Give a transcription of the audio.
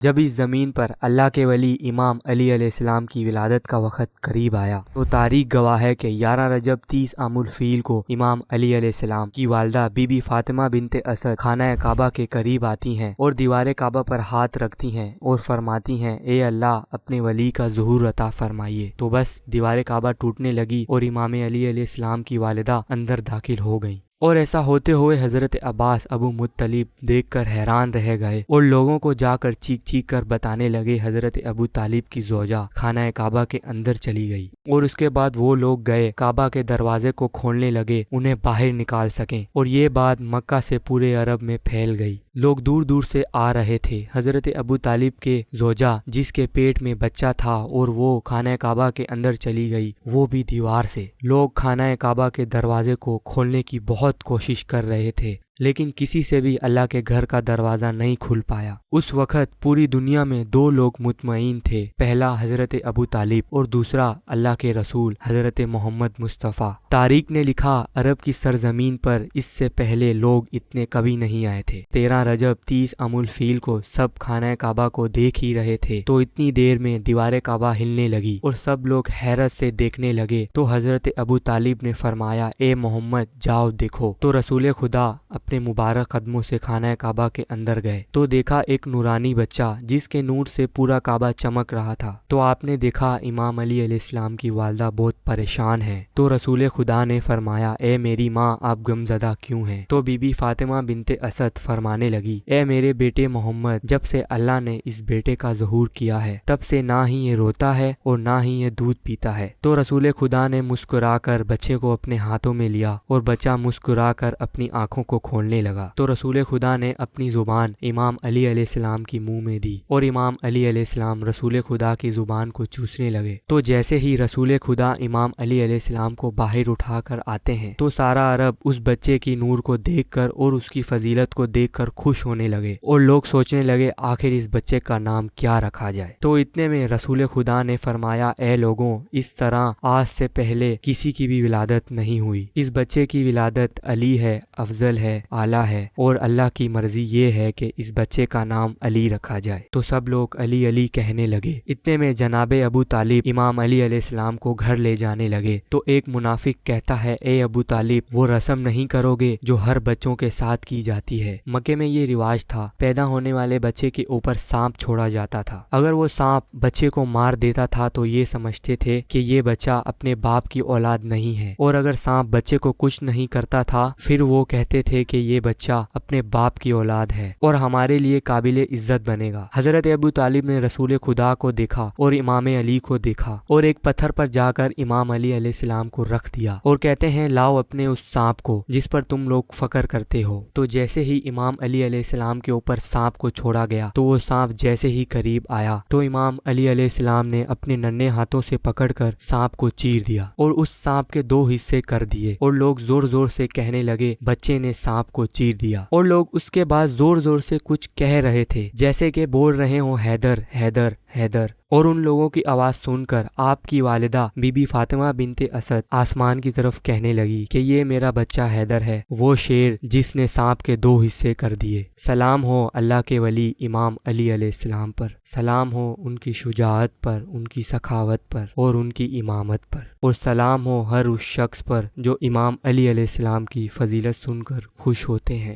جب اس زمین پر اللہ کے ولی امام علی علیہ السلام کی ولادت کا وقت قریب آیا تو تاریخ گواہ ہے کہ 11 رجب 30 عام الفیل کو امام علی علیہ السلام کی والدہ بی بی فاطمہ بنت اسد خانہ کعبہ کے قریب آتی ہیں اور دیوار کعبہ پر ہاتھ رکھتی ہیں اور فرماتی ہیں اے اللہ اپنے ولی کا ظہور عطا فرمائیے۔ تو بس دیوار کعبہ ٹوٹنے لگی اور امام علی علیہ السلام کی والدہ اندر داخل ہو گئیں، اور ایسا ہوتے ہوئے حضرت عباس ابو مطلب دیکھ کر حیران رہ گئے اور لوگوں کو جا کر چیخ چیخ کر بتانے لگے حضرت ابو طالب کی زوجہ خانہ کعبہ کے اندر چلی گئی، اور اس کے بعد وہ لوگ گئے کعبہ کے دروازے کو کھولنے لگے انہیں باہر نکال سکیں، اور یہ بات مکہ سے پورے عرب میں پھیل گئی۔ لوگ دور دور سے آ رہے تھے۔ حضرت ابو طالب کے زوجہ جس کے پیٹ میں بچہ تھا اور وہ خانہ کعبہ کے اندر چلی گئی، وہ بھی دیوار سے۔ لوگ خانہ کعبہ کے دروازے کو کھولنے کی بہت کوشش کر رہے تھے، لیکن کسی سے بھی اللہ کے گھر کا دروازہ نہیں کھل پایا۔ اس وقت پوری دنیا میں 2 لوگ مطمئن تھے، پہلا حضرت ابو طالب اور دوسرا اللہ کے رسول حضرت محمد مصطفیٰ۔ تاریخ نے لکھا عرب کی سرزمین پر اس سے پہلے لوگ اتنے کبھی نہیں آئے تھے۔ 13 رجب 30 عام الفیل کو سب خانہ کعبہ کو دیکھ ہی رہے تھے تو اتنی دیر میں دیوار کعبہ ہلنے لگی اور سب لوگ حیرت سے دیکھنے لگے تو حضرت ابو طالب نے فرمایا اے محمد جاؤ دیکھو۔ تو رسول خدا اپنے مبارک قدموں سے خانہ کعبہ کے اندر گئے تو دیکھا ایک نورانی بچہ جس کے نور سے پورا کعبہ چمک رہا تھا۔ تو آپ نے دیکھا امام علی علیہ السلام کی والدہ بہت پریشان ہے۔ تو رسول خدا نے فرمایا اے میری ماں آپ غمزدہ کیوں ہیں؟ تو بی بی فاطمہ بنت اسد فرمانے لگی اے میرے بیٹے محمد، جب سے اللہ نے اس بیٹے کا ظہور کیا ہے تب سے نہ ہی یہ روتا ہے اور نہ ہی یہ دودھ پیتا ہے۔ تو رسول خدا نے مسکرا کر بچے کو اپنے ہاتھوں میں لیا اور بچہ مسکرا کر اپنی آنکھوں کو کھولنے لگا۔ تو رسول خدا نے اپنی زبان امام علی علیہ السلام کی منہ میں دی اور امام علی علیہ السلام رسول خدا کی زبان کو چوسنے لگے۔ تو جیسے ہی رسول خدا امام علی علیہ السلام کو باہر اٹھا کر آتے ہیں تو سارا عرب اس بچے کی نور کو دیکھ کر اور اس کی فضیلت کو دیکھ کر خوش ہونے لگے اور لوگ سوچنے لگے آخر اس بچے کا نام کیا رکھا جائے۔ تو اتنے میں رسول خدا نے فرمایا اے لوگوں، اس طرح آج سے پہلے کسی کی بھی ولادت نہیں ہوئی۔ اس بچے کی ولادت علی ہے، افضل ہے، اعلیٰ ہے، اور اللہ کی مرضی یہ ہے کہ اس بچے کا نام علی رکھا جائے۔ تو سب لوگ علی علی کہنے لگے۔ اتنے میں جناب ابو طالب امام علی علیہ السلام کو گھر لے جانے لگے تو ایک منافق کہتا ہے اے ابو طالب وہ رسم نہیں کرو گے جو ہر بچوں کے ساتھ کی جاتی ہے؟ مکے میں یہ رواج تھا، پیدا ہونے والے بچے کے اوپر سانپ چھوڑا جاتا تھا۔ اگر وہ سانپ بچے کو مار دیتا تھا تو یہ سمجھتے تھے کہ یہ بچہ اپنے باپ کی اولاد نہیں ہے، اور اگر سانپ بچے کو کچھ نہیں کرتا تھا پھر وہ کہتے تھے کہ یہ بچہ اپنے باپ کی اولاد ہے اور ہمارے لیے قابل عزت بنے گا۔ حضرت ابو طالب نے رسول خدا کو دیکھا اور امام علی کو دیکھا اور ایک پتھر پر جا کر امام علی علیہ السلام کو رکھ دیا اور کہتے ہیں لاؤ اپنے اس سانپ کو جس پر تم لوگ فخر کرتے ہو۔ تو جیسے ہی امام علی علیہ السلام کے اوپر سانپ کو چھوڑا گیا تو وہ سانپ جیسے ہی قریب آیا تو امام علی علیہ السلام نے اپنے ننھے ہاتھوں سے پکڑ کر سانپ کو چیر دیا اور اس سانپ کے 2 حصے کر دیے، اور لوگ زور زور سے کہنے لگے بچے نے سانپ کو چیر دیا، اور لوگ اس کے بعد زور زور سے کچھ کہہ رہے تھے جیسے کہ بول رہے ہوں حیدر حیدر حیدر، اور ان لوگوں کی آواز سن کر آپ کی والدہ بی بی فاطمہ بنت اسد آسمان کی طرف کہنے لگی کہ یہ میرا بچہ حیدر ہے، وہ شیر جس نے سانپ کے 2 حصے کر دیے۔ سلام ہو اللہ کے ولی امام علی علیہ السلام پر، سلام ہو ان کی شجاعت پر، ان کی سخاوت پر اور ان کی امامت پر، اور سلام ہو ہر اس شخص پر جو امام علی علیہ السلام کی فضیلت سن کر خوش ہوتے ہیں۔